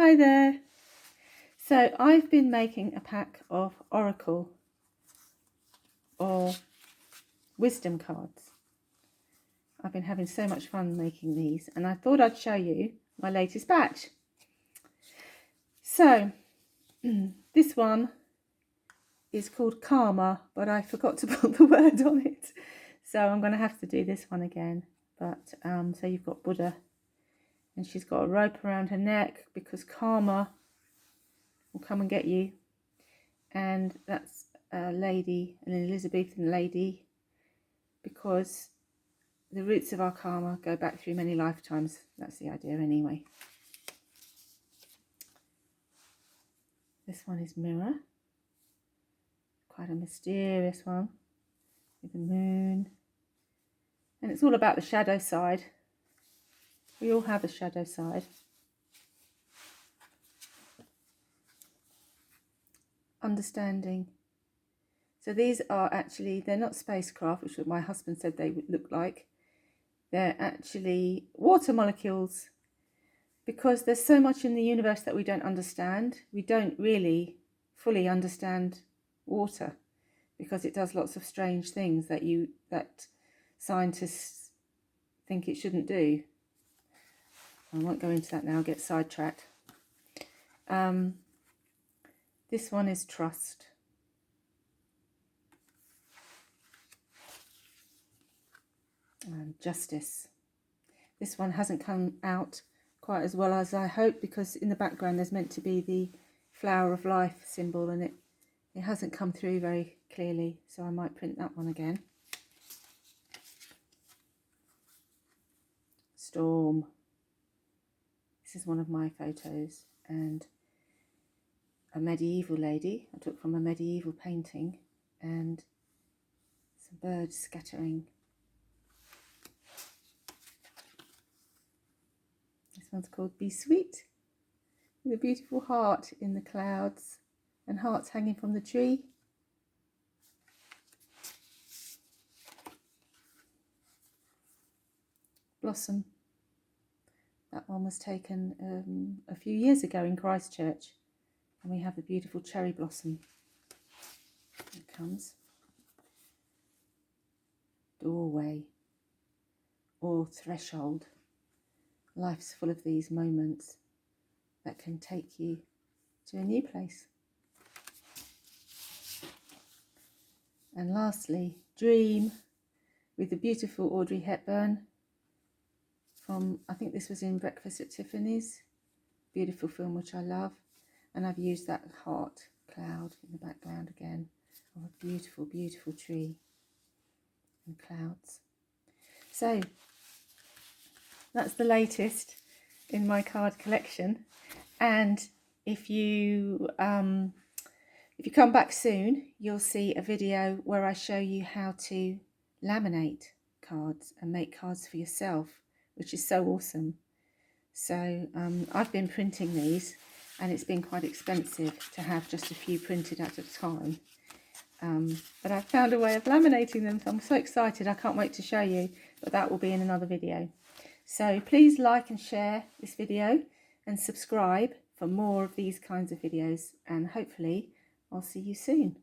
Hi there. So I've been making a pack of Oracle or Wisdom cards. I've been having so much fun making these, and I thought I'd show you my latest batch. So this one is called Karma, but I forgot to put the word on it. So I'm going to have to do this one again. But so you've got Buddha, and she's got a rope around her neck because Karma will come and get you. And that's a lady, an Elizabethan lady, because the roots of our karma go back through many lifetimes. That's the idea anyway. This one is Mirror. Quite a mysterious one with the moon. And it's all about the shadow side. We all have a shadow side. Understanding. So these are actually, they're not spacecraft, which my husband said they would look like. They're actually water molecules, because there's so much in the universe that we don't understand. We don't really fully understand water because it does lots of strange things that scientists think it shouldn't do. I won't go into that now, I'll get sidetracked. This one is Trust. And Justice. This one hasn't come out quite as well as I hoped, because in the background there's meant to be the flower of life symbol, and it hasn't come through very clearly, so I might print that one again. Storm. This is one of my photos, and a medieval lady I took from a medieval painting, and some birds scattering. This one's called Be Sweet, with a beautiful heart in the clouds and hearts hanging from the tree. Blossom. That one was taken a few years ago in Christchurch, and we have the beautiful cherry blossom. Here it comes. Doorway or threshold. Life's full of these moments that can take you to a new place. And lastly, Dream, with the beautiful Audrey Hepburn from, I think this was in Breakfast at Tiffany's. Beautiful film which I love. And I've used that heart cloud in the background again of a beautiful, beautiful tree and clouds. So that's the latest in my card collection. And if you come back soon, you'll see a video where I show you how to laminate cards and make cards for yourself, which is so awesome. So I've been printing these, and it's been quite expensive to have just a few printed at a time. But I've found a way of laminating them, so I'm so excited. I can't wait to show you, but that will be in another video. So please like and share this video and subscribe for more of these kinds of videos, and hopefully I'll see you soon.